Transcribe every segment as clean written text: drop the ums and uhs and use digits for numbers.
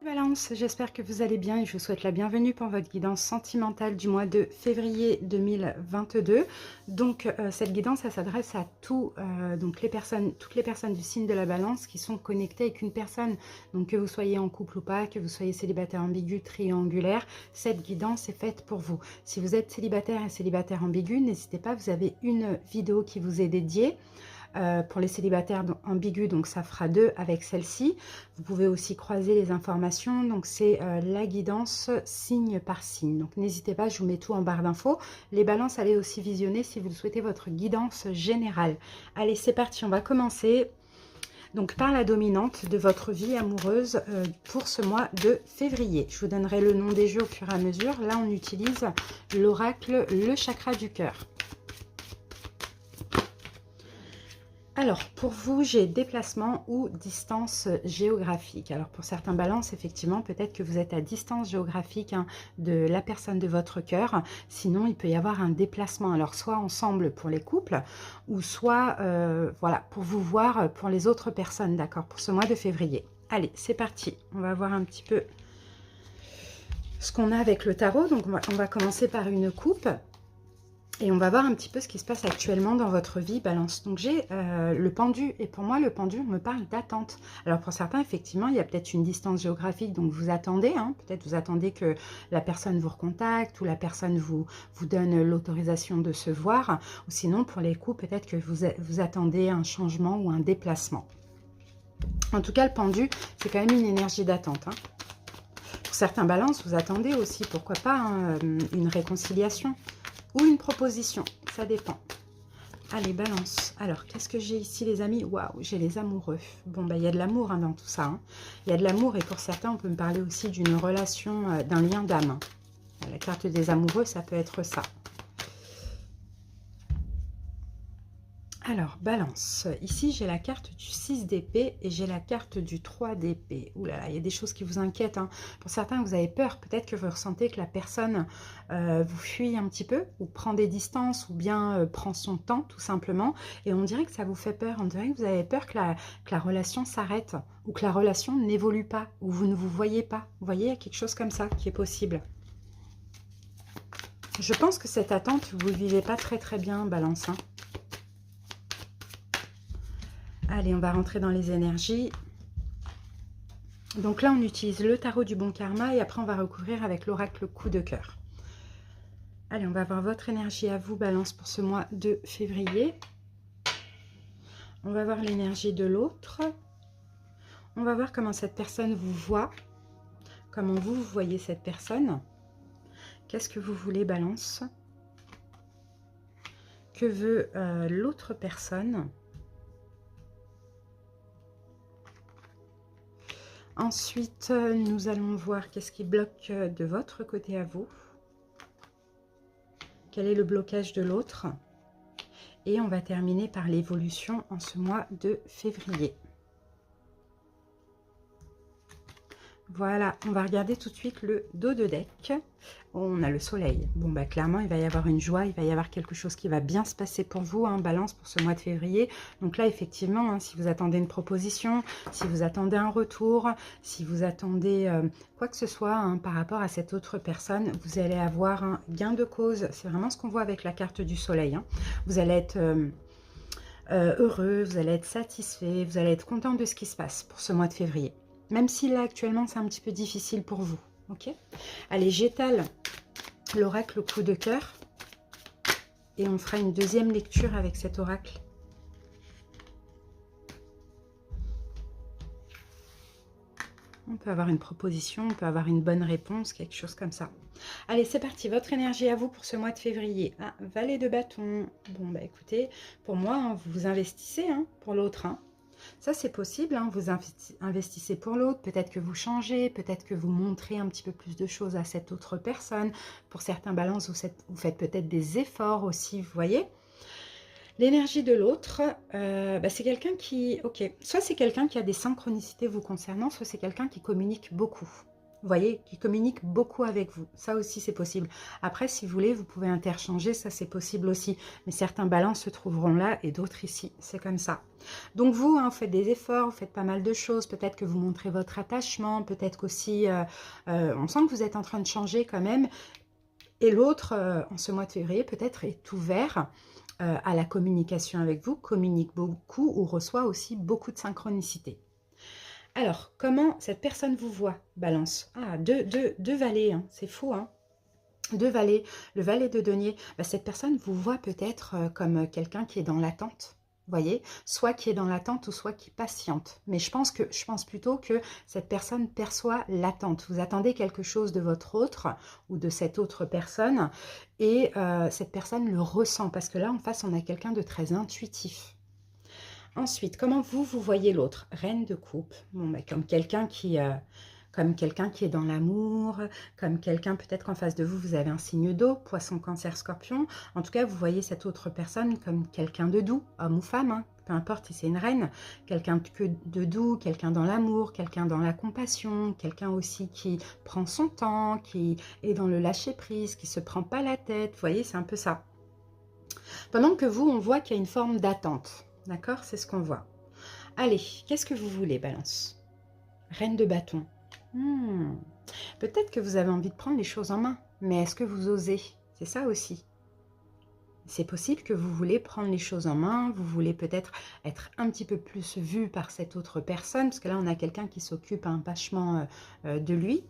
Balance, j'espère que vous allez bien et je vous souhaite la bienvenue pour votre guidance sentimentale du mois de février 2022. Donc cette guidance, elle s'adresse à toutes les personnes du signe de la Balance qui sont connectées avec une personne. Donc que vous soyez en couple ou pas, que vous soyez célibataire ambigu, triangulaire, cette guidance est faite pour vous. Si vous êtes célibataire et célibataire ambigu, n'hésitez pas, vous avez une vidéo qui vous est dédiée. Pour les célibataires ambigus, donc ça fera 2 avec celle-ci. Vous pouvez aussi croiser les informations, donc c'est la guidance signe par signe. Donc n'hésitez pas, je vous mets tout en barre d'infos. Les balances, allez aussi visionner si vous souhaitez votre guidance générale. Allez, c'est parti, on va commencer. Donc par la dominante de votre vie amoureuse pour ce mois de février. Je vous donnerai le nom des jeux au fur et à mesure. Là, on utilise l'oracle, le chakra du cœur. Alors, pour vous, j'ai déplacement ou distance géographique. Alors, pour certains balances, effectivement, peut-être que vous êtes à distance géographique de la personne de votre cœur. Sinon, il peut y avoir un déplacement. Alors, soit ensemble pour les couples, ou soit, voilà, pour vous voir pour les autres personnes, d'accord, pour ce mois de février. Allez, c'est parti. On va voir un petit peu ce qu'on a avec le tarot. Donc, on va commencer par une coupe. Et on va voir un petit peu ce qui se passe actuellement dans votre vie, Balance. Donc j'ai le pendu, et pour moi le pendu me parle d'attente. Alors pour certains, effectivement, il y a peut-être une distance géographique, donc vous attendez, hein, peut-être vous attendez que la personne vous recontacte, ou la personne vous donne l'autorisation de se voir, ou sinon pour les coups, peut-être que vous attendez un changement ou un déplacement. En tout cas, le pendu, c'est quand même une énergie d'attente, hein. Pour certains balances, vous attendez aussi, pourquoi pas, hein, une réconciliation. Ou une proposition, ça dépend. Allez, balance. Alors, qu'est-ce que j'ai ici, les amis? Waouh, j'ai les amoureux. Bon, bah, il y a de l'amour dans tout ça, hein. Il y a de l'amour, et pour certains, on peut me parler aussi d'une relation, d'un lien d'âme. La carte des amoureux, ça peut être ça. Alors, balance. Ici, j'ai la carte du 6 d'épée et j'ai la carte du 3 d'épée. Ouh là là, il y a des choses qui vous inquiètent, hein. Pour certains, vous avez peur. Peut-être que vous ressentez que la personne vous fuit un petit peu, ou prend des distances, ou bien prend son temps, tout simplement. Et on dirait que ça vous fait peur. On dirait que vous avez peur que la relation s'arrête, ou que la relation n'évolue pas, ou vous ne vous voyez pas. Vous voyez, il y a quelque chose comme ça qui est possible. Je pense que cette attente, vous ne vivez pas très très bien, balance, hein. Allez, on va rentrer dans les énergies. Donc là, on utilise le tarot du bon karma et après, on va recouvrir avec l'oracle coup de cœur. Allez, on va voir votre énergie à vous, Balance, pour ce mois de février. On va voir l'énergie de l'autre. On va voir comment cette personne vous voit. Comment vous voyez cette personne. Qu'est-ce que vous voulez, Balance? Que veut l'autre personne? Ensuite, nous allons voir qu'est-ce qui bloque de votre côté à vous. Quel est le blocage de l'autre? Et on va terminer par l'évolution en ce mois de février. Voilà, on va regarder tout de suite le dos de deck. On a le soleil. Bon, bah clairement, il va y avoir une joie, il va y avoir quelque chose qui va bien se passer pour vous, hein, Balance, pour ce mois de février. Donc là, effectivement, hein, si vous attendez une proposition, si vous attendez un retour, si vous attendez quoi que ce soit, hein, par rapport à cette autre personne, vous allez avoir un gain de cause. C'est vraiment ce qu'on voit avec la carte du soleil, hein. Vous allez être heureux, vous allez être satisfait, vous allez être content de ce qui se passe pour ce mois de février. Même si là, actuellement, c'est un petit peu difficile pour vous. Ok? Allez, j'étale l'oracle coup de cœur. Et on fera une deuxième lecture avec cet oracle. On peut avoir une proposition, on peut avoir une bonne réponse, quelque chose comme ça. Allez, c'est parti. Votre énergie à vous pour ce mois de février. Ah, valet de bâton. Bon, bah écoutez, pour moi, hein, vous vous investissez, hein, pour l'autre, hein. Ça, c'est possible, hein, vous investissez pour l'autre, peut-être que vous changez, peut-être que vous montrez un petit peu plus de choses à cette autre personne. Pour certains balances, vous faites peut-être des efforts aussi, vous voyez. L'énergie de l'autre, bah, c'est quelqu'un qui, ok, soit c'est quelqu'un qui a des synchronicités vous concernant, soit c'est quelqu'un qui communique beaucoup. Vous voyez, qui communique beaucoup avec vous. Ça aussi, c'est possible. Après, si vous voulez, vous pouvez interchanger, ça c'est possible aussi. Mais certains balances se trouveront là et d'autres ici. C'est comme ça. Donc vous, hein, faites des efforts, vous faites pas mal de choses. Peut-être que vous montrez votre attachement, peut-être qu'aussi, on sent que vous êtes en train de changer quand même. Et l'autre, en ce mois de février, peut-être est ouvert à la communication avec vous, communique beaucoup ou reçoit aussi beaucoup de synchronicité. Alors, comment cette personne vous voit, Balance? Ah, deux valets, hein, c'est faux, hein. Deux valets, le valet de denier, bah, cette personne vous voit peut-être comme quelqu'un qui est dans l'attente, voyez, soit qui est dans l'attente ou soit qui patiente. Mais je pense plutôt que cette personne perçoit l'attente. Vous attendez quelque chose de votre autre ou de cette autre personne et cette personne le ressent parce que là, en face, on a quelqu'un de très intuitif. Ensuite, comment vous voyez l'autre? Reine de coupe, bon, bah, comme quelqu'un qui est dans l'amour, comme quelqu'un, peut-être qu'en face de vous, vous avez un signe d'eau, poisson, cancer, scorpion. En tout cas, vous voyez cette autre personne comme quelqu'un de doux, homme ou femme, hein, peu importe si c'est une reine, quelqu'un de doux, quelqu'un dans l'amour, quelqu'un dans la compassion, quelqu'un aussi qui prend son temps, qui est dans le lâcher-prise, qui ne se prend pas la tête, vous voyez, c'est un peu ça. Pendant que vous, on voit qu'il y a une forme d'attente. D'accord? C'est ce qu'on voit. Allez, qu'est-ce que vous voulez, Balance? Reine de bâton. Peut-être que vous avez envie de prendre les choses en main, mais est-ce que vous osez? C'est ça aussi. C'est possible que vous voulez prendre les choses en main, vous voulez peut-être être un petit peu plus vu par cette autre personne, parce que là, on a quelqu'un qui s'occupe vachement de lui.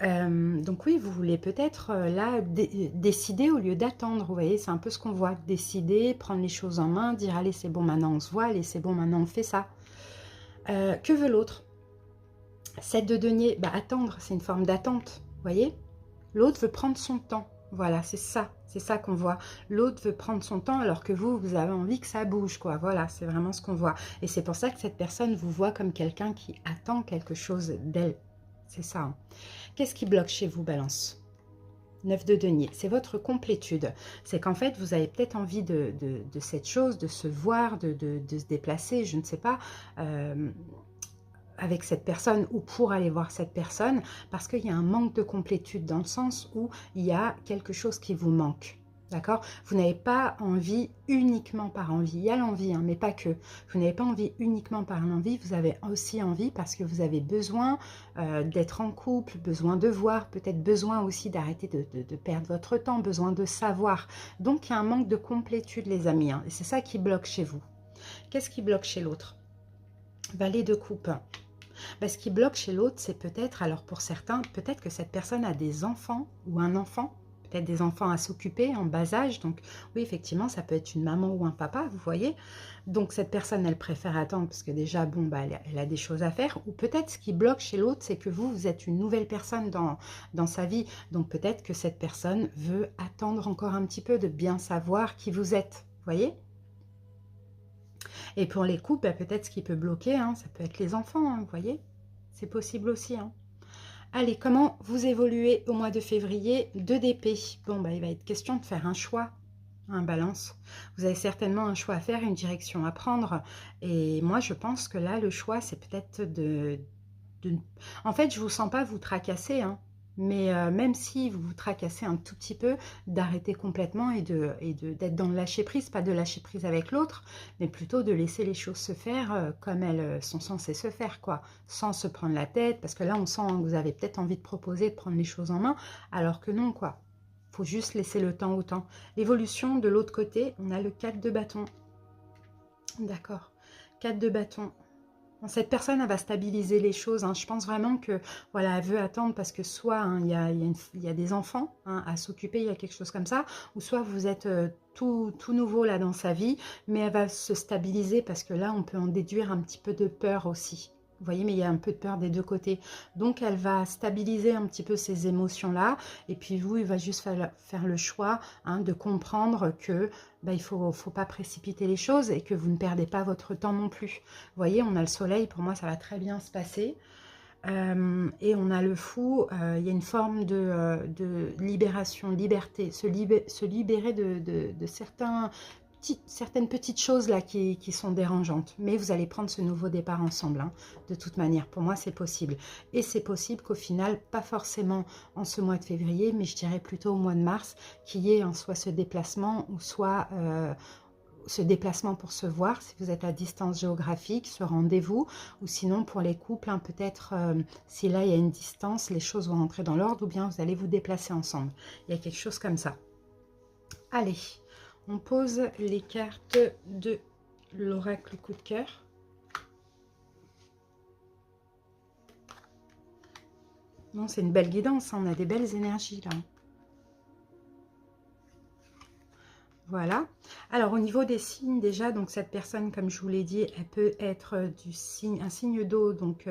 Donc oui, vous voulez peut-être là décider au lieu d'attendre, vous voyez, c'est un peu ce qu'on voit, décider, prendre les choses en main, dire allez c'est bon maintenant on se voit, allez c'est bon maintenant on fait ça. Que veut l'autre? 7 de denier, bah attendre, c'est une forme d'attente, vous voyez. L'autre veut prendre son temps, voilà, c'est ça qu'on voit. L'autre veut prendre son temps alors que vous avez envie que ça bouge, quoi, voilà, c'est vraiment ce qu'on voit. Et c'est pour ça que cette personne vous voit comme quelqu'un qui attend quelque chose d'elle, c'est ça, hein. Qu'est-ce qui bloque chez vous, Balance? 9 de denier, c'est votre complétude. C'est qu'en fait, vous avez peut-être envie de cette chose, de se voir, de se déplacer, je ne sais pas, avec cette personne ou pour aller voir cette personne, parce qu'il y a un manque de complétude dans le sens où il y a quelque chose qui vous manque. D'accord? Vous n'avez pas envie uniquement par envie. Il y a l'envie, hein, mais pas que. Vous n'avez pas envie uniquement par l'envie. Vous avez aussi envie parce que vous avez besoin d'être en couple, besoin de voir, peut-être besoin aussi d'arrêter de perdre votre temps, besoin de savoir. Donc, il y a un manque de complétude, les amis, hein, et c'est ça qui bloque chez vous. Qu'est-ce qui bloque chez l'autre? Valet de coupe. Ben, ce qui bloque chez l'autre, c'est peut-être, alors pour certains, peut-être que cette personne a des enfants ou un enfant, peut-être des enfants à s'occuper en bas âge. Donc oui, effectivement, ça peut être une maman ou un papa, vous voyez. Donc cette personne, elle préfère attendre parce que déjà, bon, bah, elle a des choses à faire. Ou peut-être ce qui bloque chez l'autre, c'est que vous êtes une nouvelle personne dans sa vie. Donc peut-être que cette personne veut attendre encore un petit peu de bien savoir qui vous êtes, vous voyez. Et pour les couples, bah, peut-être ce qui peut bloquer, hein, ça peut être les enfants, hein, vous voyez. C'est possible aussi, hein. Allez, comment vous évoluez au mois de février? 2 d'épée. Bon, bah, il va être question de faire un choix, un balance. Vous avez certainement un choix à faire, une direction à prendre. Et moi, je pense que là, le choix, c'est peut-être En fait, je ne vous sens pas vous tracasser, hein. Mais même si vous vous tracassez un tout petit peu, d'arrêter complètement et d'être dans le lâcher-prise, pas de lâcher prise avec l'autre, mais plutôt de laisser les choses se faire comme elles sont censées se faire, quoi, sans se prendre la tête, parce que là, on sent que vous avez peut-être envie de proposer, de prendre les choses en main, alors que non, quoi. Il faut juste laisser le temps au temps. L'évolution, de l'autre côté, on a le 4 de bâton. D'accord. 4 de bâton. Bon, cette personne, elle va stabiliser les choses, hein. Je pense vraiment que voilà, elle veut attendre parce que soit hein, il y a des enfants hein, à s'occuper, il y a quelque chose comme ça, ou soit vous êtes tout nouveau là dans sa vie, mais elle va se stabiliser parce que là, on peut en déduire un petit peu de peur aussi. Vous voyez, mais il y a un peu de peur des deux côtés. Donc, elle va stabiliser un petit peu ces émotions-là. Et puis, vous, il va juste faire le choix hein, de comprendre que bah, il ne faut pas précipiter les choses et que vous ne perdez pas votre temps non plus. Vous voyez, on a le soleil, pour moi, ça va très bien se passer. Et on a le fou, il y a une forme de libération, liberté, se libérer de certains certaines petites choses là qui sont dérangeantes. Mais vous allez prendre ce nouveau départ ensemble, hein, de toute manière. Pour moi, c'est possible. Et c'est possible qu'au final, pas forcément en ce mois de février, mais je dirais plutôt au mois de mars, qu'il y ait soit ce déplacement ou soit... ce déplacement pour se voir, si vous êtes à distance géographique, ce rendez-vous, ou sinon pour les couples, hein, peut-être si là il y a une distance, les choses vont rentrer dans l'ordre, ou bien vous allez vous déplacer ensemble. Il y a quelque chose comme ça. Allez, on pose les cartes de l'oracle coup de cœur. Bon, c'est une belle guidance, hein, on a des belles énergies là. Voilà. Alors, au niveau des signes, déjà, donc cette personne, comme je vous l'ai dit, elle peut être un signe d'eau, donc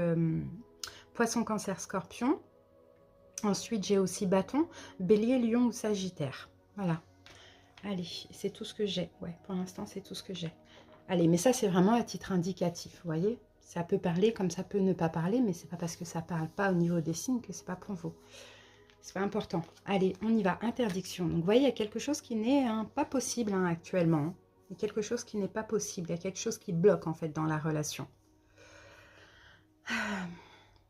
poisson, cancer, scorpion. Ensuite, j'ai aussi bâton, bélier, lion ou sagittaire. Voilà. Allez, c'est tout ce que j'ai. Ouais, pour l'instant, c'est tout ce que j'ai. Allez, mais ça, c'est vraiment à titre indicatif, vous voyez. Ça peut parler comme ça peut ne pas parler, mais c'est pas parce que ça parle pas au niveau des signes que c'est pas pour vous. C'est pas important. Allez, on y va. Interdiction. Donc, vous voyez, il y a quelque chose qui n'est pas possible actuellement. Il y a quelque chose qui n'est pas possible. Il y a quelque chose qui bloque, en fait, dans la relation.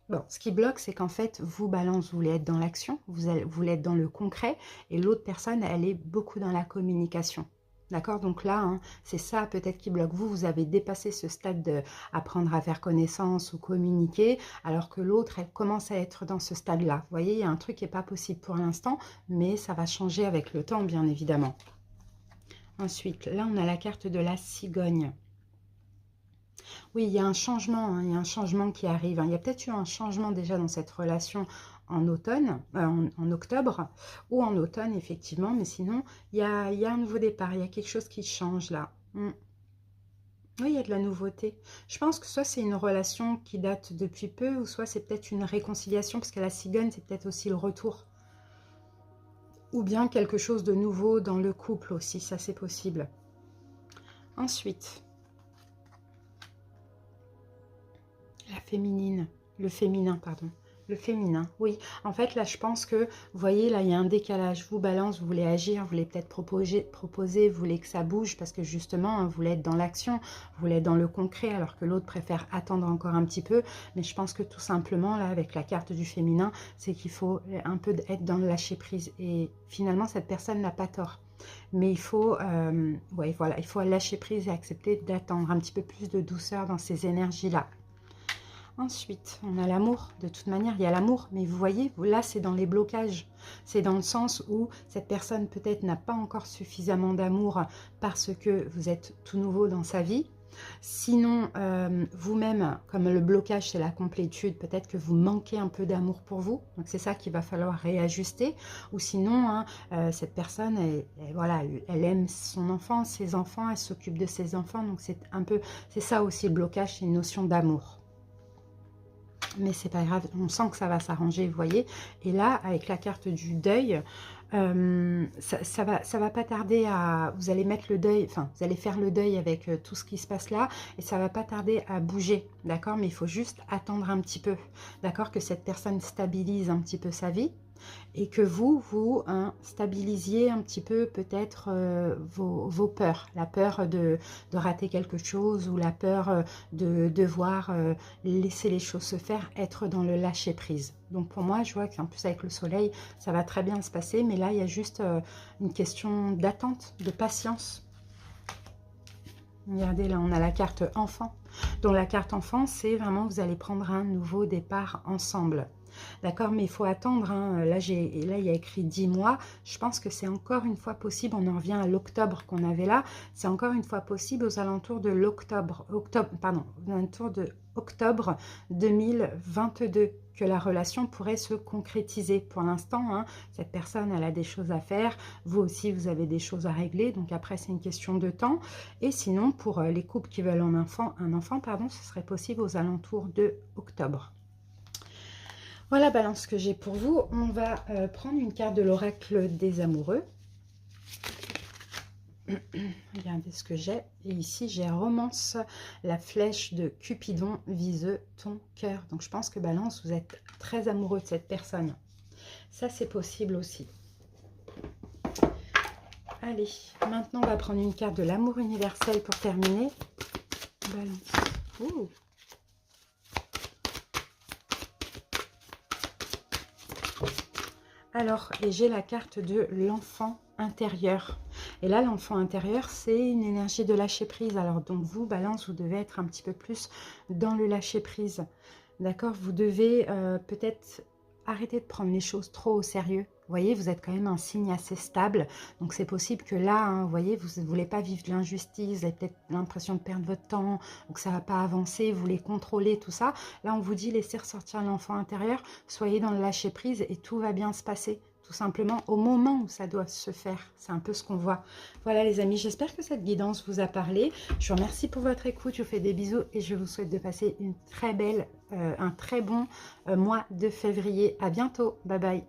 Bon, ce qui bloque, c'est qu'en fait, vous, Balance, vous voulez être dans l'action, vous voulez être dans le concret, et l'autre personne, elle est beaucoup dans la communication. D'accord? Donc là, hein, c'est ça peut-être qui bloque. Vous avez dépassé ce stade d'apprendre à faire connaissance ou communiquer, alors que l'autre, elle commence à être dans ce stade-là. Vous voyez, il y a un truc qui n'est pas possible pour l'instant, mais ça va changer avec le temps, bien évidemment. Ensuite, là, on a la carte de la cigogne. Oui, il y a un changement, hein, il y a un changement qui arrive. Hein. Il y a peut-être eu un changement déjà dans cette relation en automne, en octobre ou en automne, effectivement. Mais sinon, il y a un nouveau départ, il y a quelque chose qui change là. Oui, il y a de la nouveauté. Je pense que soit c'est une relation qui date depuis peu, ou soit c'est peut-être une réconciliation, parce que la cigogne, c'est peut-être aussi le retour. Ou bien quelque chose de nouveau dans le couple aussi, ça c'est possible. Ensuite... la féminine, le féminin, pardon. Le féminin, oui. En fait, là, je pense que, vous voyez, là, il y a un décalage. Vous, Balance, vous voulez agir, vous voulez peut-être proposer, vous voulez que ça bouge, parce que justement, hein, vous voulez être dans l'action, vous voulez être dans le concret, alors que l'autre préfère attendre encore un petit peu. Mais je pense que tout simplement, là, avec la carte du féminin, c'est qu'il faut un peu être dans le lâcher-prise. Et finalement, cette personne n'a pas tort. Mais il faut, ouais, voilà, il faut lâcher prise et accepter d'attendre un petit peu plus de douceur dans ces énergies-là. Ensuite, on a l'amour. De toute manière, il y a l'amour. Mais vous voyez, là, c'est dans les blocages. C'est dans le sens où cette personne, peut-être, n'a pas encore suffisamment d'amour parce que vous êtes tout nouveau dans sa vie. Sinon, vous-même, comme le blocage, c'est la complétude, peut-être que vous manquez un peu d'amour pour vous. Donc, c'est ça qu'il va falloir réajuster. Ou sinon, hein, cette personne, voilà, elle aime son enfant, ses enfants, elle s'occupe de ses enfants. Donc, c'est ça aussi le blocage, c'est une notion d'amour. Mais c'est pas grave, on sent que ça va s'arranger, vous voyez. Et là, avec la carte du deuil, ça va pas tarder à... Vous allez mettre le deuil, enfin, vous allez faire le deuil avec tout ce qui se passe là, et ça va pas tarder à bouger, d'accord? Mais il faut juste attendre un petit peu, d'accord? Que cette personne stabilise un petit peu sa vie, et que vous stabilisiez un petit peu peut-être vos peurs. La peur de rater quelque chose, ou la peur de devoir laisser les choses se faire, être dans le lâcher-prise. Donc pour moi, je vois qu'en plus avec le soleil, ça va très bien se passer, mais là, il y a juste une question d'attente, de patience. Regardez, là, on a la carte enfant. Donc la carte enfant, c'est vraiment, vous allez prendre un nouveau départ ensemble. D'accord, mais il faut attendre. Hein. Là, il y a écrit 10 mois. Je pense que c'est encore une fois possible. On en revient à l'octobre qu'on avait là. C'est encore une fois possible aux alentours de octobre 2022 que la relation pourrait se concrétiser. Pour l'instant, hein, cette personne, elle a des choses à faire. Vous aussi, vous avez des choses à régler. Donc après, c'est une question de temps. Et sinon, pour les couples qui veulent un enfant, ce serait possible aux alentours de octobre. Voilà, Balance, ce que j'ai pour vous. On va prendre une carte de l'oracle des amoureux. Regardez ce que j'ai. Et ici, j'ai romance, la flèche de Cupidon vise ton cœur. Donc, je pense que Balance, vous êtes très amoureux de cette personne. Ça, c'est possible aussi. Allez, maintenant on va prendre une carte de l'amour universel pour terminer. Balance. Ouh. Alors, et j'ai la carte de l'enfant intérieur. Et là, l'enfant intérieur, c'est une énergie de lâcher prise. Alors, donc vous, Balance, vous devez être un petit peu plus dans le lâcher prise. D'accord? Vous devez peut-être arrêter de prendre les choses trop au sérieux. Vous voyez, vous êtes quand même un signe assez stable. Donc, c'est possible que là, hein, vous voyez, vous ne voulez pas vivre de l'injustice. Vous avez peut-être l'impression de perdre votre temps. Donc, ça ne va pas avancer. Vous voulez contrôler tout ça. Là, on vous dit, laissez ressortir l'enfant intérieur. Soyez dans le lâcher prise et tout va bien se passer. Tout simplement au moment où ça doit se faire. C'est un peu ce qu'on voit. Voilà les amis, j'espère que cette guidance vous a parlé. Je vous remercie pour votre écoute, je vous fais des bisous et je vous souhaite de passer un très bon mois de février. À bientôt, bye bye.